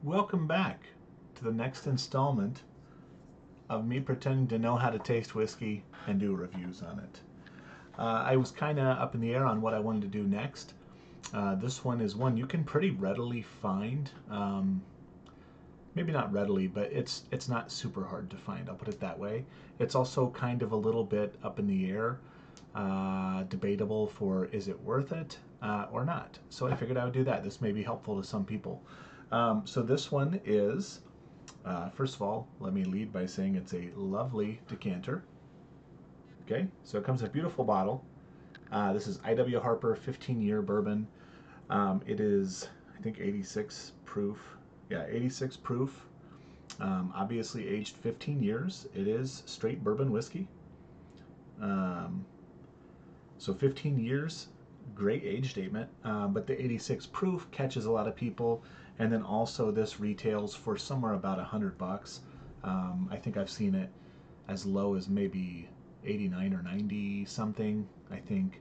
Welcome back to the next installment of me pretending to know how to taste whiskey and do reviews on it. I was kind of up in the air on what I wanted to do next. This one is one you can pretty readily find. Maybe not readily, but it's not super hard to find, I'll put it that way. It's also kind of a little bit up in the air, debatable for is it worth it or not. So I figured I would do that. This may be helpful to some people. So this one is, first of all, let me lead by saying it's a lovely decanter. Okay, so it comes in a beautiful bottle. This is I.W. Harper 15-year bourbon. It is, I think, 86 proof. Yeah, 86 proof. Obviously aged 15 years. It is straight bourbon whiskey. So 15 years, great age statement. But the 86 proof catches a lot of people. And then also this retails for somewhere about $100. I think I've seen it as low as maybe 89 or 90 something, I think,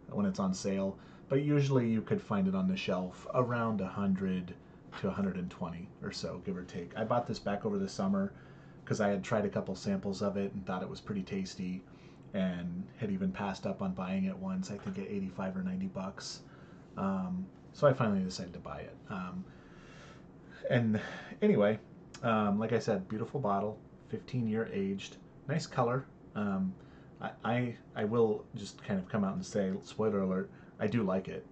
when it's on sale. But usually you could find it on the shelf around 100 to 120 or so, give or take. I bought this back over the summer because I had tried a couple samples of it and thought it was pretty tasty, and had even passed up on buying it once, I think at 85 or 90 bucks. So I finally decided to buy it. And anyway, like I said, beautiful bottle, 15-year aged, nice color. I will just kind of come out and say, spoiler alert, I do like it.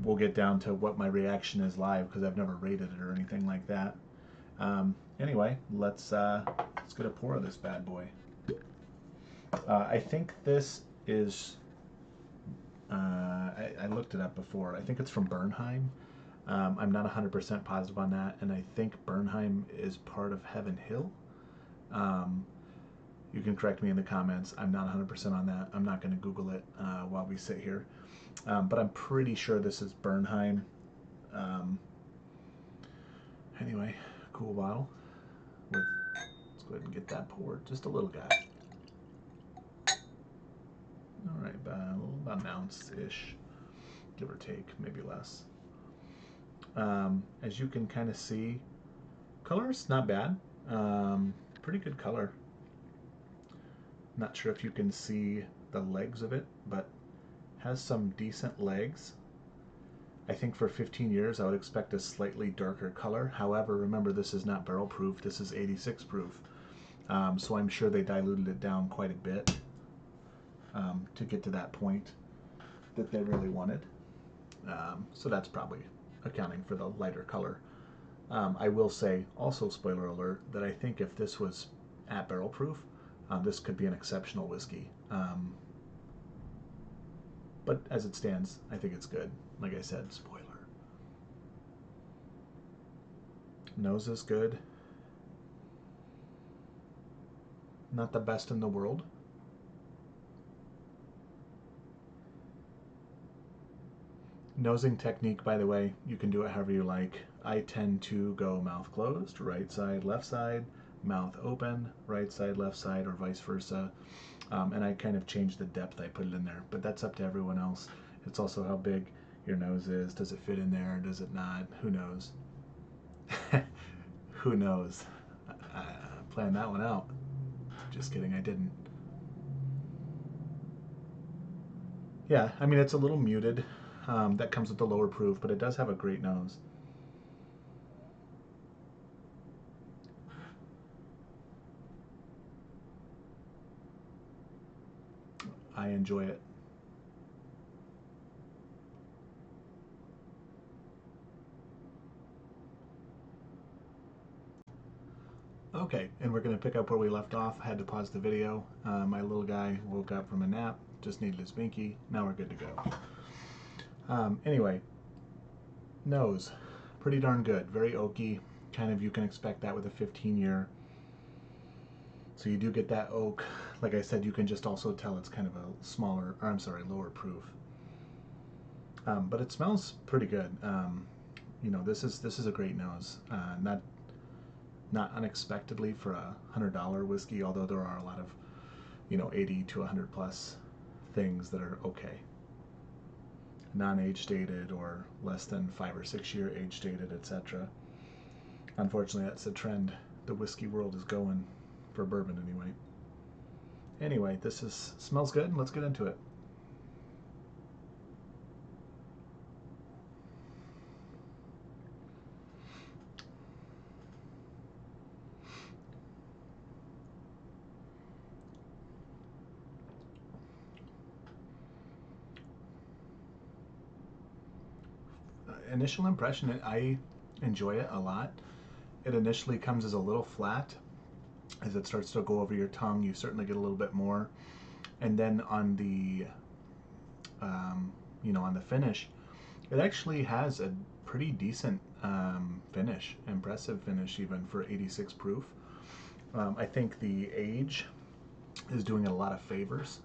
We'll get down to what my reaction is live because I've never rated it or anything like that. Anyway, let's get a pour of this bad boy. I think this is, I looked it up before. I think it's from Bernheim. I'm not 100% positive on that, and I think Bernheim is part of Heaven Hill. You can correct me in the comments. I'm not 100% on that. I'm not going to Google it while we sit here. But I'm pretty sure this is Bernheim. Anyway, cool bottle. Let's go ahead and get that poured. Just a little guy. All right, about an ounce-ish, give or take, maybe less. As you can kind of see, color's not bad. Pretty good color. Not sure if you can see the legs of it, but has some decent legs. I think for 15 years I would expect a slightly darker color. However, remember, this is not barrel proof. This is 86 proof. So I'm sure they diluted it down quite a bit to get to that point that they really wanted. So that's probably accounting for the lighter color. I will say, also spoiler alert, that I think if this was at barrel proof, this could be an exceptional whiskey. But as it stands, I think it's good. Like I said, spoiler. Nose is good. Not the best in the world. Nosing technique, by the way, you can do it however you like. I tend to go mouth closed, right side, left side, mouth open, right side, left side, or vice versa. And I kind of change the depth I put it in there, but that's up to everyone else. It's also how big your nose is. Does it fit in there? Does it not? Who knows? Who knows? Planned that one out. Just kidding, I didn't. Yeah, I mean, it's a little muted. That comes with the lower proof, but it does have a great nose. I enjoy it. Okay, and we're going to pick up where we left off. I had to pause the video. My little guy woke up from a nap, just needed his binky. Now we're good to go. Anyway, nose, pretty darn good. Very oaky. Kind of, you can expect that with a 15-year. So you do get that oak. Like I said, you can just also tell it's kind of a smaller, or I'm sorry, lower proof. But it smells pretty good. You know, this is a great nose. Not unexpectedly for a $100 whiskey, although there are a lot of, you know, 80 to 100 plus things that are okay. Non-age dated or less than 5 or 6 year age dated, etc. Unfortunately, that's the trend the whiskey world is going for bourbon anyway. Anyway, this is smells good. Let's get into it. Initial impression, I enjoy it a lot. It initially comes as a little flat. As it starts to go over your tongue, you certainly get a little bit more. And then on the, on the finish, it actually has a pretty decent finish, impressive finish even for 86 proof. I think the age is doing it a lot of favors.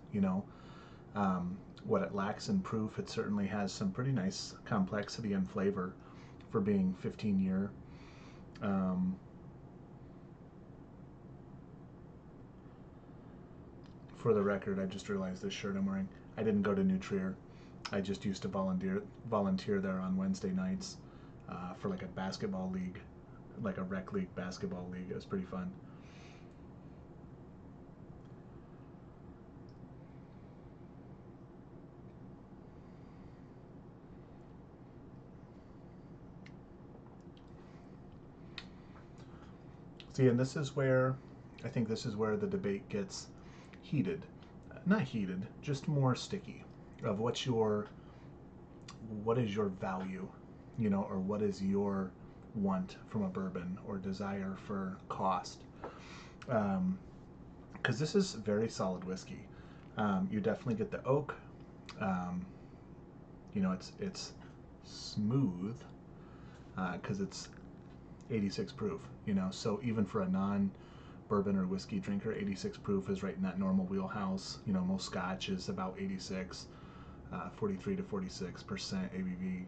What it lacks in proof, it certainly has some pretty nice complexity and flavor for being 15-year. For the record, I just realized this shirt I'm wearing, I didn't go to New Trier. I just used to volunteer there on Wednesday nights for like a basketball league, like a rec league basketball league. It was pretty fun. See, and I think this is where the debate gets heated. Not heated, just more sticky. Of what is your value, or what is your want from a bourbon or desire for cost. Because this is very solid whiskey. You definitely get the oak. Um, it's smooth because it's 86 proof. So even for a non-bourbon or whiskey drinker, 86 proof is right in that normal wheelhouse. Most Scotch is about 86, 43 to 46%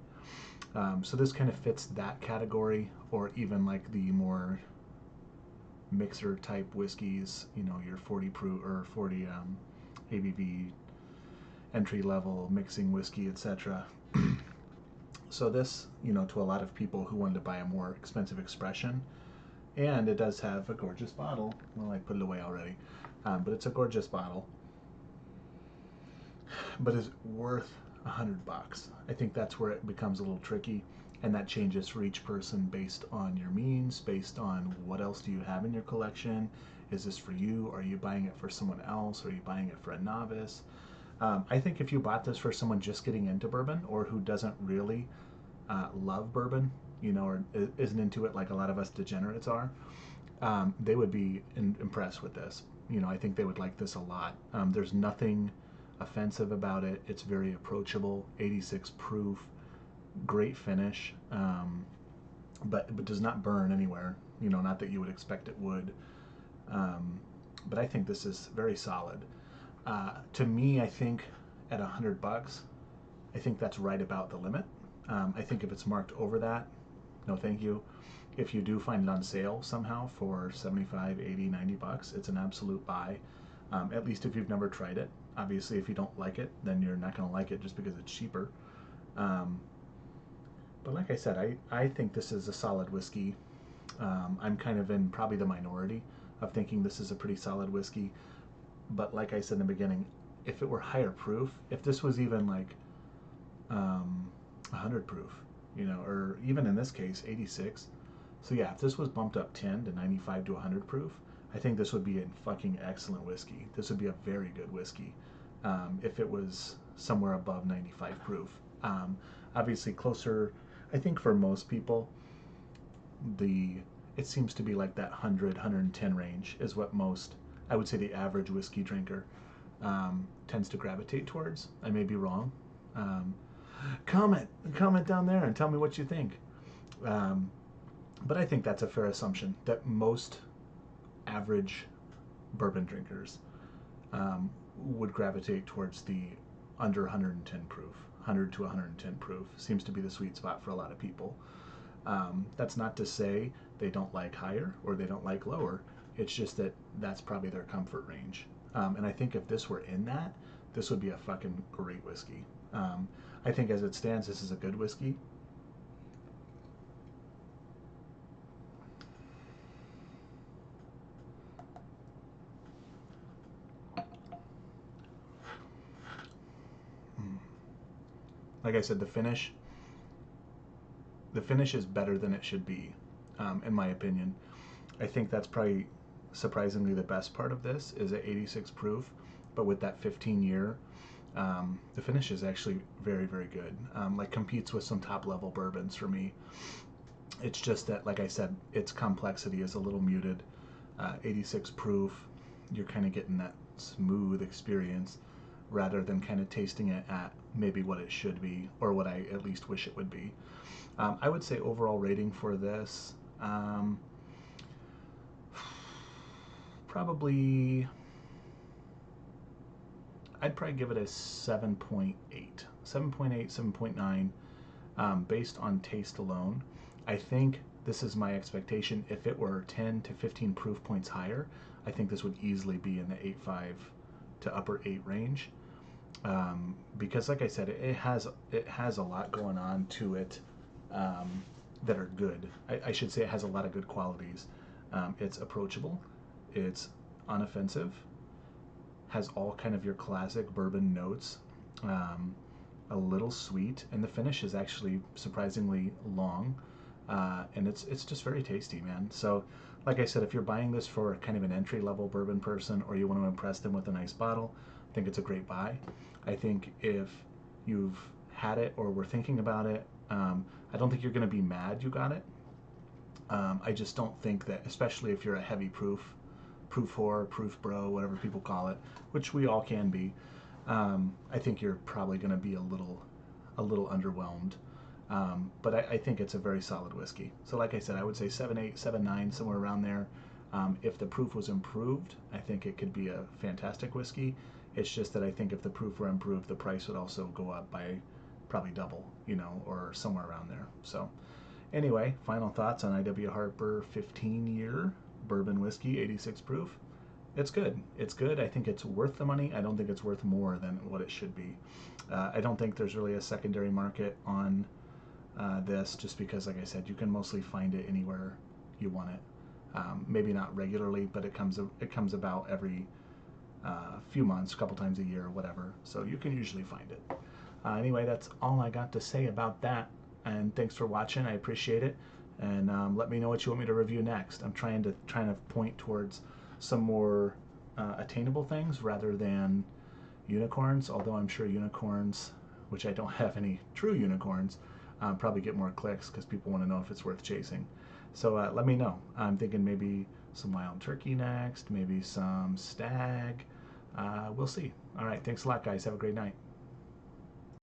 ABV. So this kind of fits that category, or even like the more mixer type whiskeys, your 40 proof or 40 ABV entry level mixing whiskey, etc. So this, to a lot of people who wanted to buy a more expensive expression, and it does have a gorgeous bottle. Well, I put it away already, but it's a gorgeous bottle. But is worth $100. I think that's where it becomes a little tricky, and that changes for each person based on your means, based on what else do you have in your collection. Is this for you? Are you buying it for someone else? Are you buying it for a novice? I think if you bought this for someone just getting into bourbon, or who doesn't really love bourbon, or isn't into it like a lot of us degenerates are, they would be impressed with this. I think they would like this a lot. There's nothing offensive about it. It's very approachable. 86 proof, great finish, but does not burn anywhere. Not that you would expect it would. But I think this is very solid. To me, I think at $100, I think that's right about the limit. I think if it's marked over that, no thank you. If you do find it on sale somehow for 75, 80, 90 bucks, it's an absolute buy. At least if you've never tried it. Obviously, if you don't like it, then you're not going to like it just because it's cheaper. But like I said, I think this is a solid whiskey. I'm kind of in probably the minority of thinking this is a pretty solid whiskey. But like I said in the beginning, if it were higher proof, if this was even like 100 proof, or even in this case 86. So yeah, if this was bumped up 10 to 95 to 100 proof, I think this would be a fucking excellent whiskey. This would be a very good whiskey if it was somewhere above 95 proof. Obviously closer, I think for most people, it seems to be like that 100, 110 range is what most, I would say the average whiskey drinker tends to gravitate towards. I may be wrong. Comment down there and tell me what you think. But I think that's a fair assumption that most average bourbon drinkers would gravitate towards the under 110 proof. 100 to 110 proof seems to be the sweet spot for a lot of people. That's not to say they don't like higher or they don't like lower. It's just that that's probably their comfort range. And I think if this were in that, this would be a fucking great whiskey. I think as it stands, this is a good whiskey. Like I said, the finish is better than it should be, in my opinion. I think that's probably surprisingly the best part of this is at 86 proof, but with that 15 year, the finish is actually very, very good. Like competes with some top level bourbons for me. It's just that, like I said, its complexity is a little muted. 86 proof, you're kind of getting that smooth experience rather than kind of tasting it at maybe what it should be or what I at least wish it would be. I would say overall rating for this, probably, I'd probably give it a 7.8, 7.8, 7.9, based on taste alone. I think this is my expectation. If it were 10 to 15 proof points higher, I think this would easily be in the 8.5 to upper 8 range. Because like I said, it has a lot going on to it, that are good. I should say it has a lot of good qualities. It's approachable, it's unoffensive, has all kind of your classic bourbon notes, a little sweet, and the finish is actually surprisingly long, and it's just very tasty, man. So like I said, if you're buying this for kind of an entry-level bourbon person or you want to impress them with a nice bottle, I think it's a great buy. I think if you've had it or were thinking about it, I don't think you're going to be mad you got it. I just don't think that, especially if you're a heavy proof whore, proof bro, whatever people call it, which we all can be, I think you're probably going to be a little underwhelmed. But I think it's a very solid whiskey. So like I said, I would say 7.8, 7.9, somewhere around there. If the proof was improved, I think it could be a fantastic whiskey. It's just that I think if the proof were improved, the price would also go up by probably double, you know, or somewhere around there. So anyway, final thoughts on I.W. Harper 15-year bourbon whiskey, 86 proof. It's good. It's good. I think it's worth the money. I don't think it's worth more than what it should be. I don't think there's really a secondary market on this, just because, like I said, you can mostly find it anywhere you want it. Maybe not regularly, but it comes about every few months, a couple times a year, or whatever. So you can usually find it. Anyway, that's all I got to say about that. And thanks for watching. I appreciate it. And let me know what you want me to review next. I'm trying to point towards some more attainable things rather than unicorns. Although I'm sure unicorns, which I don't have any true unicorns, probably get more clicks because people want to know if it's worth chasing. So let me know. I'm thinking maybe some wild turkey next, maybe some stag. We'll see. All right. Thanks a lot, guys. Have a great night.